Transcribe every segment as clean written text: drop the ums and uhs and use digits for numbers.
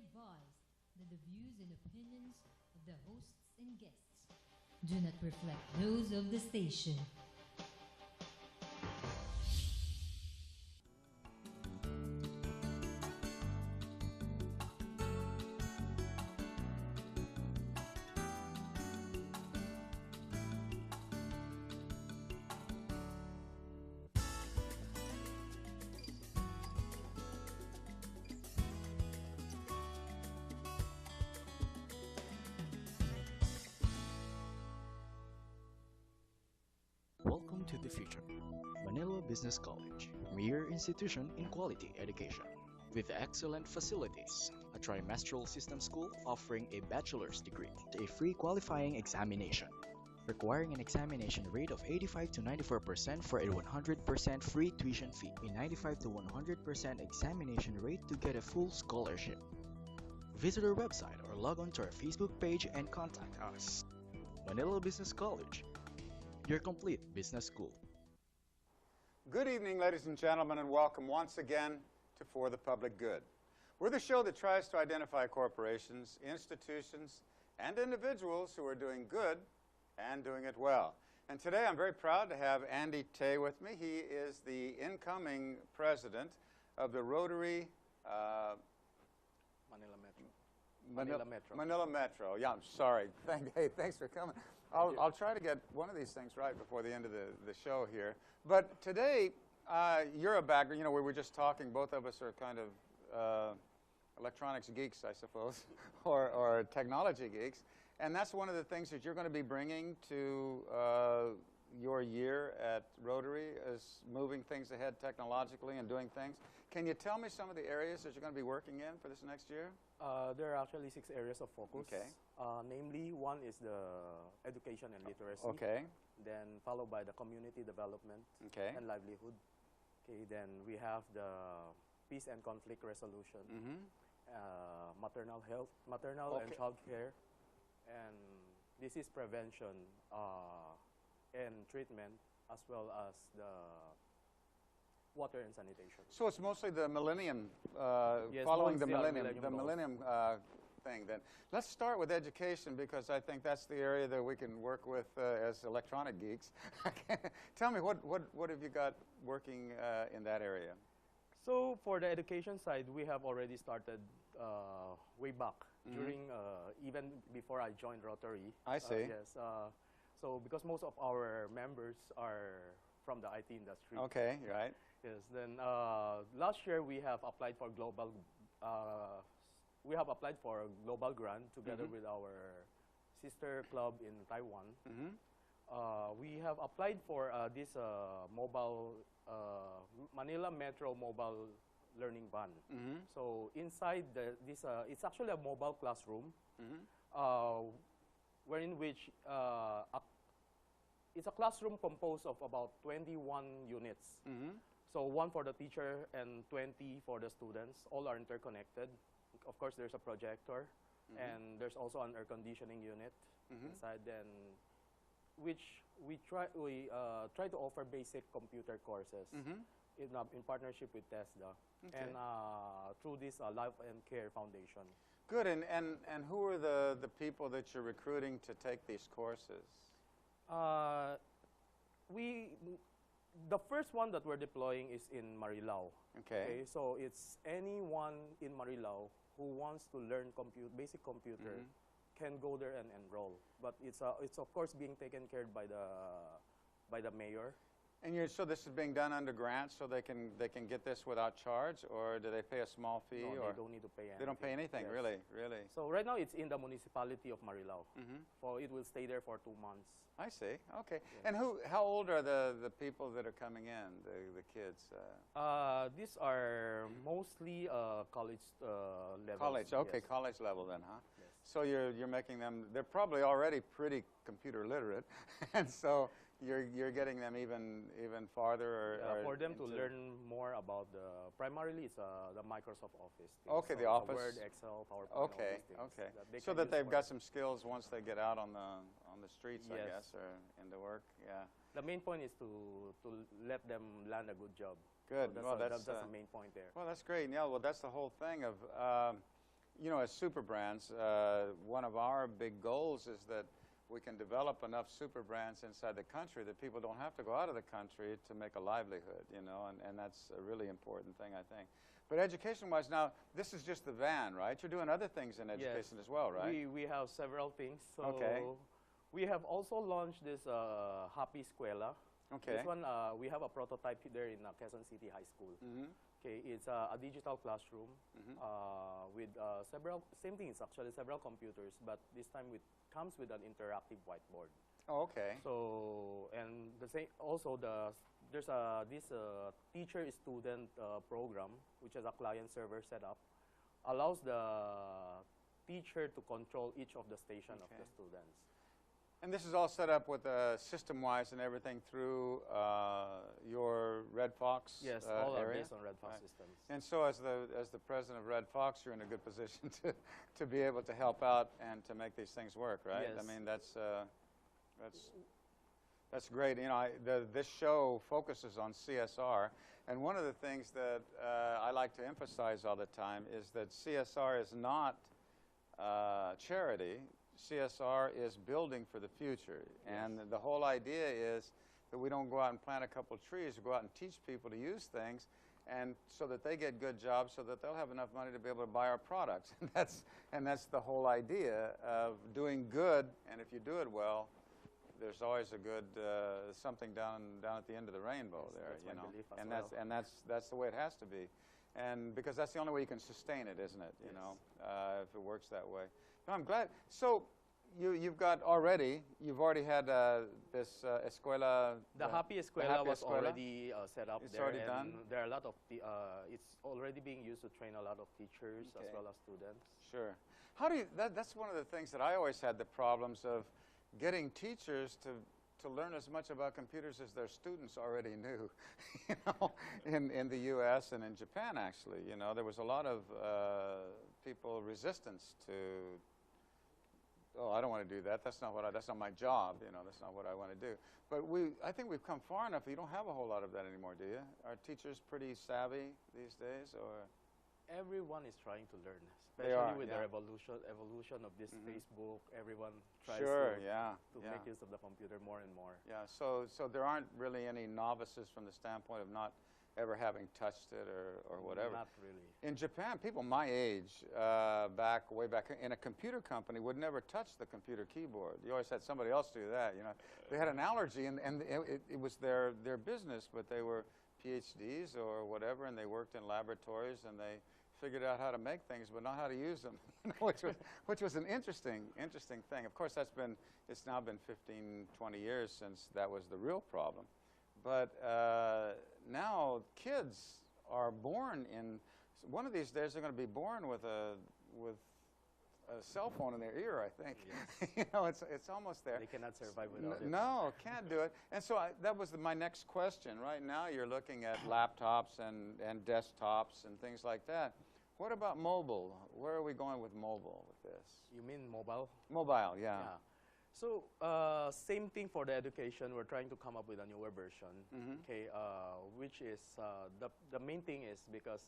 advised that the views and opinions of the hosts and guests do not reflect those of the station. Welcome to the future. Manila Business College, premier institution in quality education. With excellent facilities, a trimestral system school offering a bachelor's degree, a free qualifying examination, requiring an examination rate of 85 to 94% for a 100% free tuition fee, a 95 to 100% examination rate to get a full scholarship. Visit our website or log on to our Facebook page and contact us. Manila Business College, your complete business school. Good evening, ladies and gentlemen, and welcome once again to For the Public Good. We're the show that tries to identify corporations, institutions, and individuals who are doing good and doing it well. And today I'm very proud to have Andy Tay with me. He is the incoming president of the Rotary Manila Metro. Manila Metro. Yeah, I'm sorry. Hey, thanks for coming. I'll try to get one of these things right before the end of the show here. But today, you're a background. You know, we were just talking. Both of us are kind of electronics geeks, I suppose, or technology geeks. And that's one of the things that you're going to be bringing to your year at Rotary, is moving things ahead technologically and doing things. Can you tell me some of the areas that you're going to be working in for this next year? There are actually 6 areas of focus. Okay. Namely, one is the education and literacy. Okay. Then followed by the community development Okay. and livelihood. Okay. Then we have the peace and conflict resolution, maternal health, maternal and child care, and disease prevention and treatment, as well as the water and sanitation. So it's mostly the millennium, Yes, following the mostly millennium thing then. Let's start with education, because I think that's the area that we can work with as electronic geeks. Tell me, what have you got working in that area? So for the education side, we have already started way back during, even before I joined Rotary. I see. Yes. So because most of our members are from the IT industry. Okay, right. Yes. Then last year we have applied for global. We have applied for a global grant together with our sister club in Taiwan. We have applied for this mobile Manila Metro mobile learning van. So inside this, it's actually a mobile classroom, wherein which it's a classroom composed of about 21 units. So 1 for the teacher and 20 for the students. All are interconnected. Of course, there's a projector, and there's also an air conditioning unit inside. Then, which we try to offer basic computer courses in partnership with TESDA and through this Life and Care Foundation. Good. And who are the people that you're recruiting to take these courses? The first one that we're deploying is in Marilao. Okay. So it's anyone in Marilao who wants to learn basic computer can go there and enroll. But it's of course being taken care of by the mayor. And so this is being done under grants, so they can get this without charge, or do they pay a small fee? No, or they don't need to pay anything. They don't pay anything, Yes. really. So right now it's in the municipality of Marilao. So it will stay there for 2 months. I see. Okay. Yes. And how old are the people that are coming in? The kids? These are mostly college levels. College. Okay, Yes. college level then, huh? Yes. So you're making them. They're probably already pretty computer literate, and so you're getting them even farther. Or for them to learn more about primarily it's the Microsoft Office. Okay, so the Office. Word, Excel, PowerPoint. All Okay, these things okay. that they So can that use they've for- got some skills once they get out on the streets, I Yes. guess, or into work. Yeah. The main point is to let them land a good job. Good. So Well, that's that's the main point there. Well, that's great. Yeah. Well, that's the whole thing of. you know, as super brands, one of our big goals is that we can develop enough super brands inside the country that people don't have to go out of the country to make a livelihood, you know, and that's a really important thing, I think. But education-wise, now, this is just the van, right? You're doing other things in education as well, right? We have several things. So Okay. we have also launched this Happy Escuela. Okay. This one, we have a prototype there in Quezon City High School. Okay, it's a digital classroom with same thing, it's actually several computers, but this time it comes with an interactive whiteboard. Oh, okay. So, and there's this teacher-student program, which is a client-server setup, allows the teacher to control each of the station of the students. And this is all set up with system-wise and everything through your Red Fox Yes, all are area? based on Red Fox systems. And so as the president of Red Fox, you're in a good position to be able to help out and to make these things work, right? Yes. I mean, that's great. You know, this show focuses on CSR, and one of the things that I like to emphasize all the time is that CSR is not charity. CSR is building for the future, and the whole idea is that we don't go out and plant a couple of trees, we go out and teach people to use things, and so that they get good jobs, so that they'll have enough money to be able to buy our products. And that's the whole idea of doing good, and if you do it well, there's always a good something down at the end of the rainbow there, that's you my know. belief as And well. that's the way it has to be, and because that's the only way you can sustain it, isn't it? You know, if it works that way. No, I'm glad. So you've already had this escuela. The Happy Escuela Happy was Escuela? already set up It's there, already and done? there are a lot of it's already being used to train a lot of teachers as Okay. well as students. Sure. How do you? That's one of the things that I always had the problems of getting teachers to learn as much about computers as their students already knew. You know, in the U.S. and in Japan, actually, you know, there was a lot of people resistance to. Oh, I don't want to do that. That's not my job. You know, that's not what I want to do. But I think we've come far enough. You don't have a whole lot of that anymore, do you? Are teachers pretty savvy these days, or? Everyone is trying to learn, They especially are, with yeah. the evolution of this Facebook. Everyone tries Sure, to yeah, make use of the computer more and more. Yeah, so there aren't really any novices from the standpoint of not ever having touched it or whatever. Not really. In Japan, people my age, way back in a computer company, would never touch the computer keyboard. You always had somebody else do that. You know, they had an allergy, and it was their business, but they were PhDs or whatever, and they worked in laboratories, and they figured out how to make things, but not how to use them, you know, which was an interesting thing. Of course, it's now been 15, 20 years since that was the real problem. But now kids are born in, one of these days they're going to be born with a cell phone in their ear, I think. Yes. You know, it's almost there. They cannot survive without it. No, can't do it. And so that was my next question. Right now you're looking at laptops and desktops and things like that. What about mobile? Where are we going with mobile with this? You mean mobile? Mobile, yeah. Yeah. So same thing for the education. We're trying to come up with a newer version. Okay, which is the main thing is because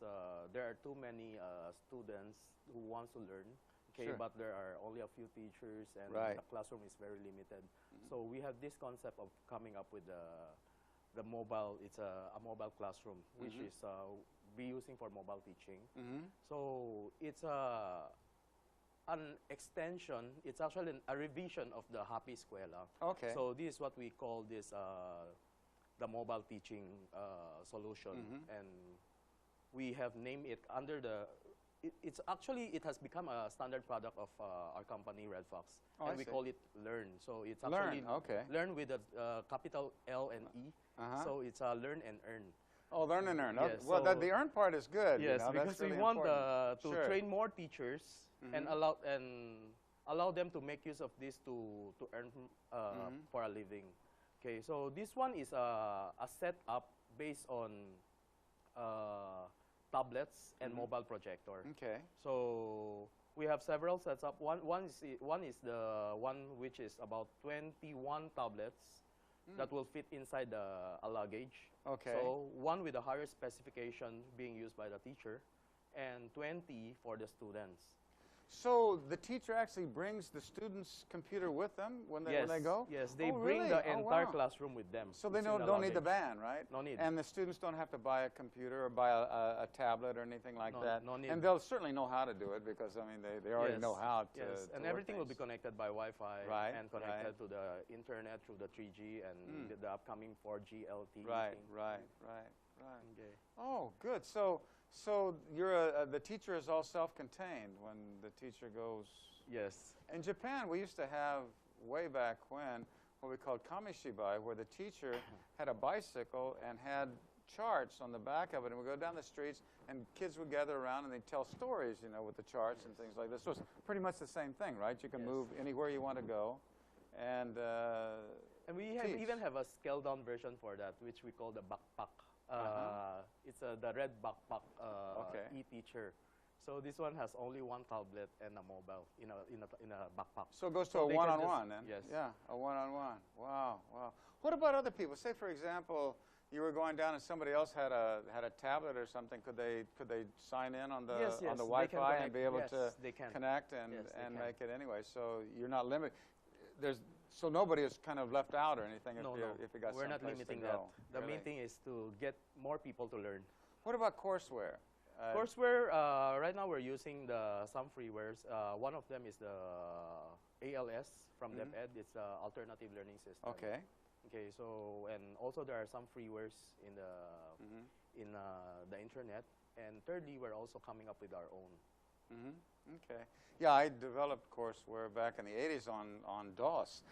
there are too many students who want to learn. Okay, Sure. but there are only a few teachers, and Right. the classroom is very limited. So we have this concept of coming up with the mobile. It's a mobile classroom, which is be using for mobile teaching. So it's an extension. It's actually a revision of the Happy Escuela. Okay. So this is what we call this the mobile teaching solution, and we have named it under the. It has become a standard product of our company, Red Fox, Oh, and I we see. call it Learn. So it's Learn, actually okay. Learn with a capital L and E. So it's Learn and Earn. Oh, learn and earn. Yes, Okay. Well, so the earn part is good. Yes, you know, because that's really we want important. to Sure. train more teachers and allow them to make use of this to earn for a living. Okay, so this one is a setup based on tablets and mobile projector. Okay. So we have several setups. One is the one which is about 21 tablets that will fit inside a luggage. Okay. So one with a higher specification being used by the teacher, and 20 for the students. So the teacher actually brings the student's computer with them when they go? Yes, they Oh, bring really? the Oh, entire wow. classroom with them. So they It's in the don't need the luggage. van, right? No need. And the students don't have to buy a computer or buy a tablet or anything like that. No need. And they'll certainly know how to do it because, I mean, they already know how to. Yes, to and work everything will be things. connected by Wi-Fi Right, and connected right. to the internet through the 3G and the upcoming 4G LTE. Right, thing. right. Okay. Oh, good. So you're the teacher is all self-contained when the teacher goes. Yes. In Japan, we used to have way back when what we called kamishibai, where the teacher had a bicycle and had charts on the back of it, and we go down the streets, and kids would gather around and they'd tell stories, you know, with the charts and things like this. So it's pretty much the same thing, right? You can Yes. move anywhere you want to go, and And we teach. even have a scaled-down version for that, which we call the backpack. It's the red backpack Okay. e-teacher. So this one has only one tablet and a mobile in a backpack. So it goes to So a they can one-on-one just- then? yes. Yeah, a one-on-one. Wow, wow. What about other people? Say, for example, you were going down and somebody else had a tablet or something. Could they sign in on the Yes, yes, on the they can Wi-Fi and connect. be able Yes, to they can. connect and Yes, they and can. make it anyway? So you're not limited. So nobody is kind of left out or anything No, if you got we're not someplace limiting to that. go. The Really? main thing is to get more people to learn. What about courseware? Courseware, right now we're using some freewares. One of them is the ALS from DepEd. It's the Alternative Learning System. Okay. Okay, so, and also there are some freewares in the internet. And thirdly, we're also coming up with our own. Okay. Yeah, I developed courseware back in the 80s on DOS,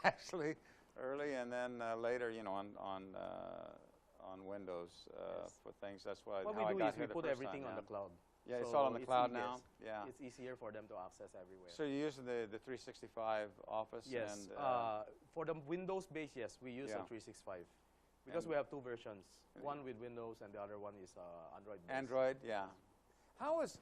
actually, early, and then later, you know, on Windows Yes. for things. That's why What how we I do got is we here the put first everything time, on the cloud. Yeah, it's So all on the cloud yes, now. Yeah. It's easier for them to access everywhere. So you're using the 365 Office Yes, and for the Windows-based, yes, we use Yeah. a 365 because And- we have two versions. One with Windows and the other one is Android-based. Android. Yeah. How is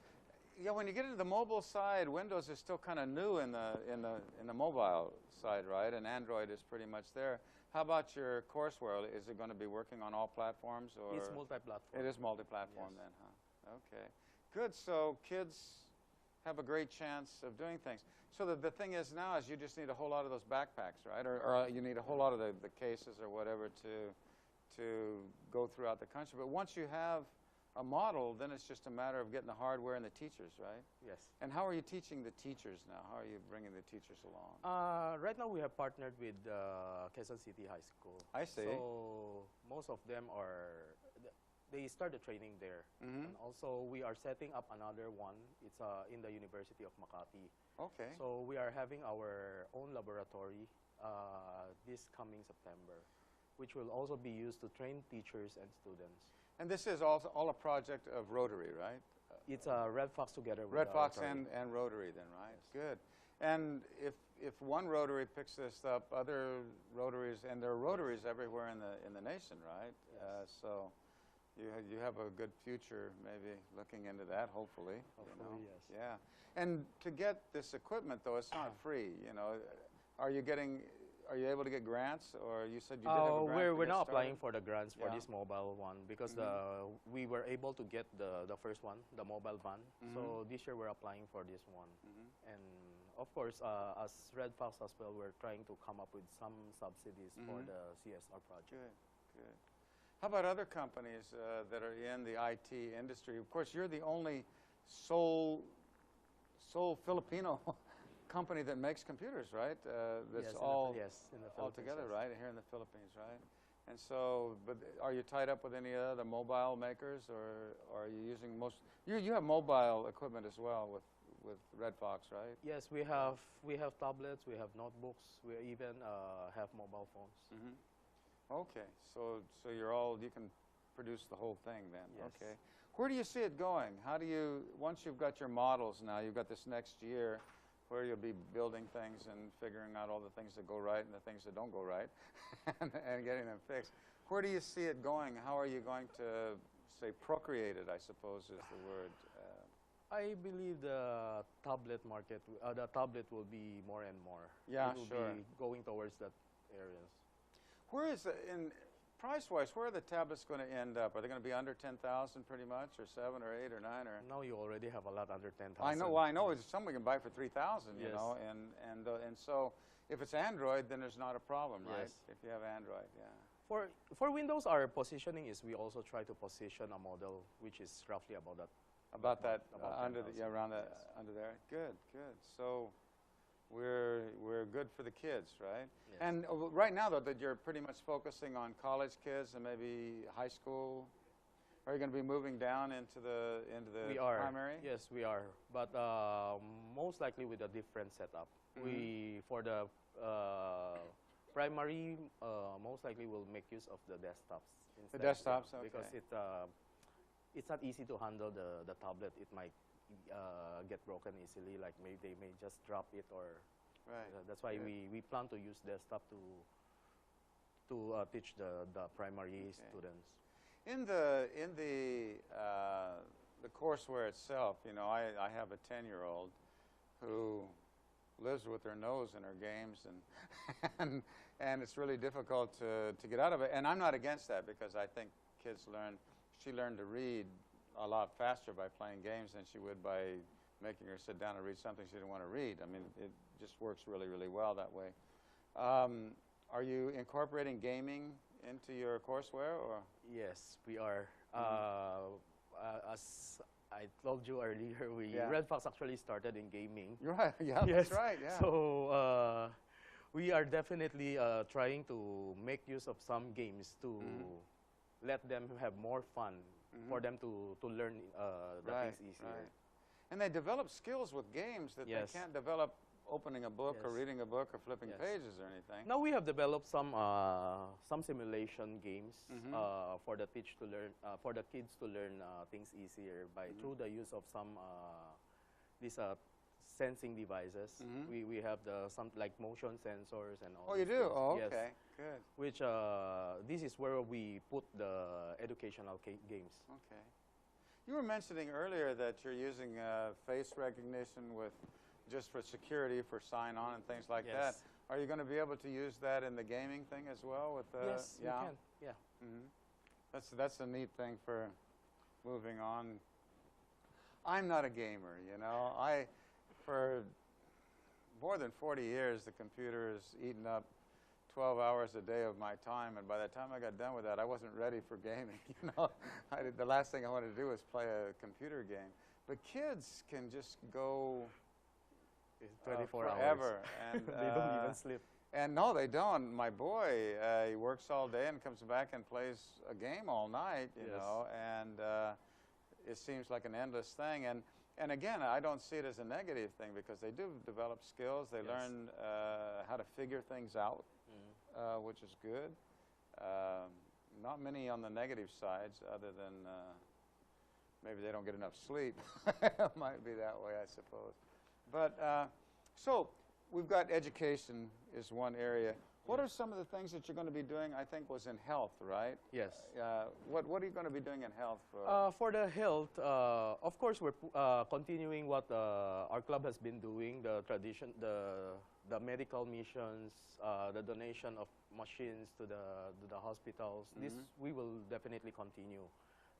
when you get into the mobile side, Windows is still kind of new in the mobile side, right? And Android is pretty much there. How about your courseware? Is it going to be working on all platforms, or It's multi-platform. it is multi-platform Yes. then, huh? Okay, good. So kids have a great chance of doing things. So the thing is now is you just need a whole lot of those backpacks, right? Or you need a whole lot of the cases or whatever to go throughout the country. But once you have a model, then it's just a matter of getting the hardware and the teachers, right? Yes. And how are you teaching the teachers now? How are you bringing the teachers along? Right now we have partnered with Quezon City High School. I see. So most of them they start the training there. And also we are setting up another one. It's in the University of Makati. Okay. So we are having our own laboratory this coming September, which will also be used to train teachers and students. And this is also all a project of Rotary, right? It's a Red Fox together with Red Fox Rotary. and Rotary then, right? Good. And if one Rotary picks this up, other Rotaries, and there are Rotaries everywhere in the nation, right? Yes. So you have a good future maybe looking into that, hopefully. Hopefully, yes. Yeah. And to get this equipment, though, it's not free, you know. Are you able to get grants, or you said you did have a grant? We're to get now started? applying for the grants for Yeah. this mobile one because we were able to get the first one, the mobile van. So this year we're applying for this one. And of course, as Red Fox as well, we're trying to come up with some subsidies for the CSR project. Good, good. How about other companies that are in the IT industry? Of course, you're the only sole Filipino company that makes computers, right? That's Yes, all in the all Philippines, together, yes. right? Here in the Philippines, right? And so, but are you tied up with any other mobile makers, or are you using most? You have mobile equipment as well with Red Fox, right? Yes, we have tablets, we have notebooks, we even have mobile phones. Okay, so you can produce the whole thing then. Yes. Okay. Where do you see it going? How do you, once you've got your models now, you've got this next year where you'll be building things and figuring out all the things that go right and the things that don't go right and getting them fixed. Where do you see it going? How are you going to, say, procreate it, I suppose is the word. I believe the tablet market, the tablet will be more and more. Yeah, it will sure. be going towards that areas. Where is, in price-wise, where are the tablets going to end up? Are they going to be under 10,000 pretty much, or 7 or 8 or 9 or? Now you already have a lot under 10,000. I know. Well, I know it's some we can buy for 3,000. You Yes. know, and so if it's Android, then there's not a problem, right? Yes. If you have Android, yeah. For Windows, our positioning is we also try to position a model which is roughly about that. About that About under the, 10,000, yeah, around that yes. under there. Good, good. So we're good for the kids, right? Yes. And right now, though, that you're pretty much focusing on college kids and maybe high school. Are you going to be moving down into the We are. primary? Yes, we are. But most likely with a different setup. We for the primary, most likely will make use of the desktops. The instead, desktops, because okay. it's not easy to handle the tablet. It might get broken easily. Like maybe they may just drop it, or Right. that's why Good. we plan to use desktop to teach the primary students. In the courseware itself, you know, I have a 10-year-old who lives with her nose in her games, and it's really difficult to get out of it. And I'm not against that, because I think kids she learned to read a lot faster by playing games than she would by making her sit down and read something she didn't want to read. I mean, it just works really, really well that way. Are you incorporating gaming into your courseware, or? Yes, we are. As I told you earlier, Yeah. Red Fox actually started in gaming. You're right. Yeah, Yes. that's right. Yeah. So we are definitely trying to make use of some games to let them have more fun, for them to learn the Right, things easier. right. And they develop skills with games that Yes. they can't develop opening a book or Yes. reading a book or flipping Yes. pages or anything. Now we have developed some simulation games for the for the kids to learn things easier through the use of some these sensing devices. We have some like motion sensors and all. Oh, you these do? things. Oh, Yes. okay. Good. Which this is where we put the educational games. Okay. You were mentioning earlier that you're using face recognition with just for security, for sign-on and things like that. Yes. Are you going to be able to use that in the gaming thing as well? With Yes, yeah? we can. Yeah. That's a neat thing for moving on. I'm not a gamer, you know. For more than 40 years, the computer has eaten up 12 hours a day of my time, and by the time I got done with that, I wasn't ready for gaming. You know, the last thing I wanted to do was play a computer game. But kids can just go 24 forever, hours. and They don't even sleep. And no, they don't. My boy, he works all day and comes back and plays a game all night, you Yes. know, and it seems like an endless thing. And again, I don't see it as a negative thing, because they do develop skills. They Yes. learn how to figure things out, which is good. Not many on the negative sides, other than maybe they don't get enough sleep. It might be that way, I suppose. But so we've got education is one area. What are some of the things that you're going to be doing? I think was in health, right? Yes. What are you going to be doing in health? For the health, of course, we're continuing what our club has been doing, the medical missions, the donation of machines to the hospitals. This we will definitely continue.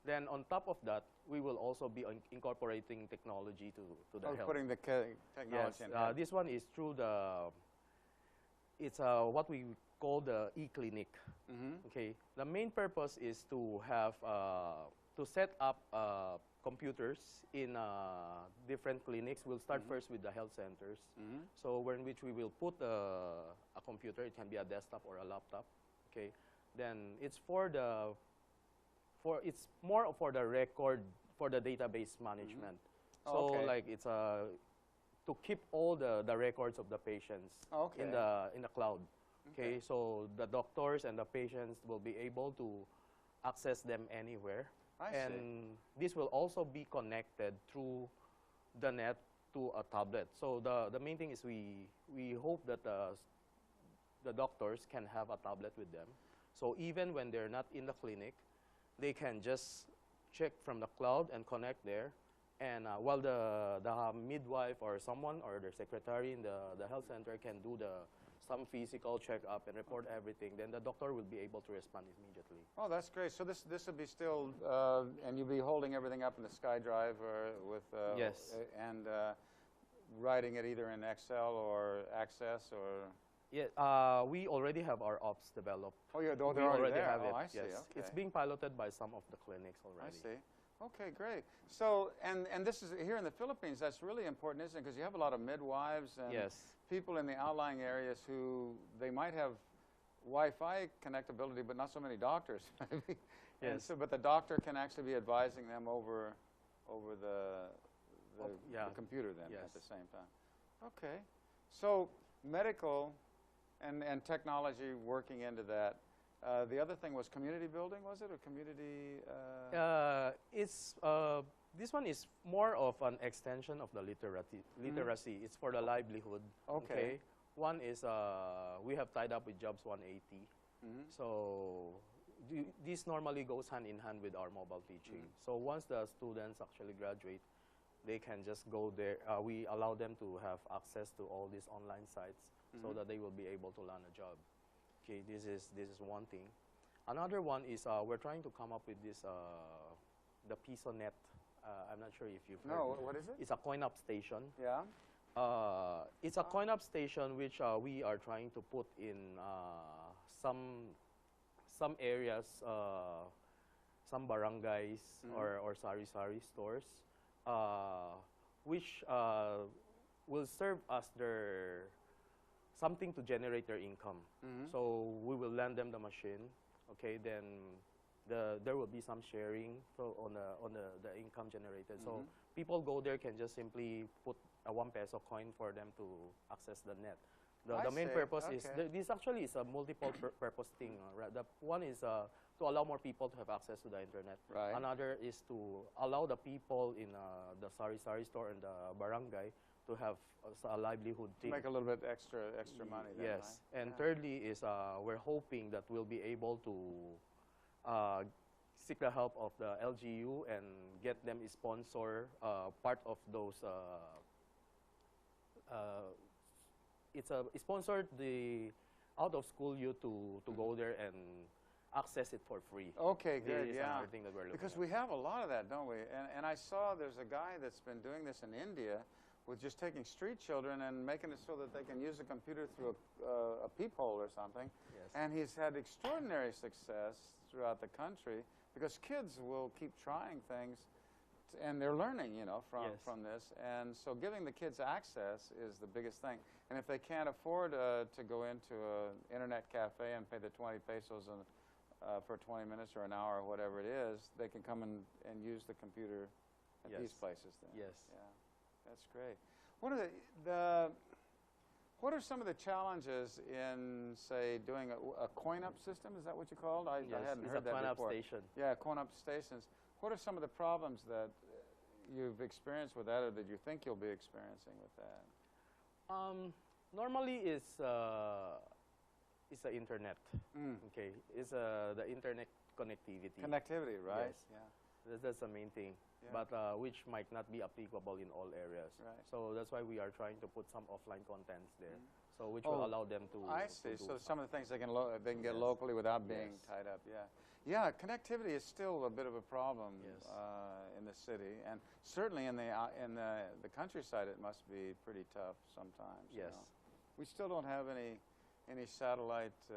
Then on top of that, we will also be incorporating technology to the health. Putting the technology Yes, in health. this one is through it's what we call the e-clinic. Okay, the main purpose is to have to set up computers in different clinics. We'll start first with the health centers. So in which we will put a computer. It can be a desktop or a laptop. Okay, then it's it's more for the record, for the database management. So Okay. like it's to keep all the records of the patients Okay. in the cloud. Okay, so the doctors and the patients will be able to access them anywhere. I And see. this will also be connected through the net to a tablet. So the main thing is we hope that the doctors can have a tablet with them. So even when they're not in the clinic, they can just check from the cloud and connect there. And while the midwife or someone or their secretary in the health center can do the some physical checkup and report everything, then the doctor will be able to respond immediately. Oh, that's great. So this would be still, and you'll be holding everything up in the SkyDrive or with, Yes. and writing it either in Excel or Access or. Yeah, we already have our ops developed. Oh, yeah, We they're already there. have Oh, it. I see. Yes. Okay. It's being piloted by some of the clinics I already. see. Okay, great. So, and this is here in the Philippines. That's really important, isn't it? Because you have a lot of midwives and Yes. people in the outlying areas who they might have Wi-Fi connectability, but not so many doctors. Maybe. And Yes. so, but the doctor can actually be advising them over the yeah. the computer then Yes. at the same time. Okay. So medical and technology working into that. The other thing was community building, was it? Or community? This one is more of an extension of the literacy. It's for the livelihood. Okay. One is we have tied up with Jobs 180. Mhm. So this normally goes hand in hand with our mobile teaching. So once the students actually graduate, they can just go there. We allow them to have access to all these online sites so that they will be able to land a job. Okay, this is one thing. Another one is we're trying to come up with this the PisoNet. I'm not sure if you've heard. No, what is it? It's a coin-up station. Yeah. It's a coin-up station which we are trying to put in some areas, some barangays or sari-sari stores, which will serve as their something to generate their income. So we will lend them the machine. Okay, then there will be some sharing on the income generated. So people go there can just simply put a 1 peso coin for them to access the net. The main see. purpose is, Okay. this actually is a multiple purpose thing. Right? The one is to allow more people to have access to the internet. Right. Another is to allow the people in the sari-sari store and the barangay to have a livelihood thing. Make a little bit extra money then, Yes. right? And Yeah. thirdly is we're hoping that we'll be able to seek the help of the LGU and get them sponsor part of those. It's sponsored the out of school youth to go there and access it for free. Okay, This good, is yeah. another thing that we're looking Because at. we have a lot of that, don't we? And I saw there's a guy that's been doing this in India with just taking street children and making it so that they can use a computer through a peephole or something. Yes. And he's had extraordinary success throughout the country because kids will keep trying things and they're learning, you know, Yes. from this. And so giving the kids access is the biggest thing. And if they can't afford to go into an internet cafe and pay the 20 pesos for 20 minutes or an hour or whatever it is, they can come and use the computer at Yes. these places then. Yes. Yeah, that's great. What are some of the challenges in, say, doing a coin-up system? Is that what you called? I Yes, hadn't it's heard a that coin-up before. station. Yeah, coin-up stations. What are some of the problems that you've experienced with that, or that you think you'll be experiencing with that? Normally it's the internet. Okay, it's the internet connectivity. Connectivity, right? Yes. Yeah. That's the main thing, Yeah. but which might not be applicable in all areas. Right. So that's why we are trying to put some offline contents there, so which will allow them to. I to see. do So some- some of the things they can get Yes. locally without being Yes. tied up. Yeah. Yeah. Connectivity is still a bit of a problem Yes. in the city, and certainly in the countryside, it must be pretty tough sometimes. you Yes. know. We still don't have any satellite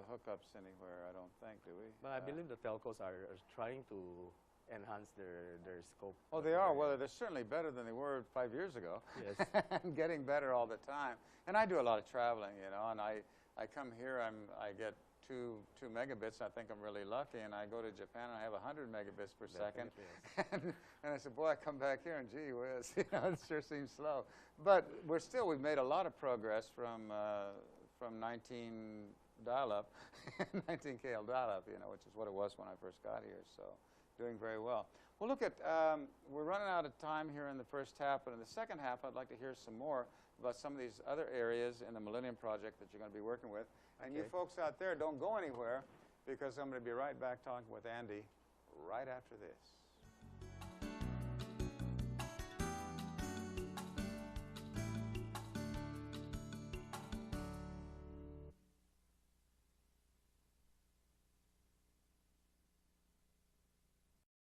hookups anywhere. I don't think, do we? But I believe the telcos are trying to enhance their scope. Oh, they are. Well, they're certainly better than they were 5 years ago. Yes. And getting better all the time. And I do a lot of traveling, you know, and I come here, I get 2 megabits. I think I'm really lucky, and I go to Japan and I have 100 megabits per second. Definitely, And I said, boy, I come back here and gee whiz, you know, it sure seems slow. But we've made a lot of progress from 19 dial-up, 19 KL dial-up, you know, which is what it was when I first got here. So doing very well. Well, look at, we're running out of time here in the first half, but in the second half, I'd like to hear some more about some of these other areas in the Millennium Project that you're going to be working with. And you Okay. folks out there, don't go anywhere, because I'm going to be right back talking with Andy right after this.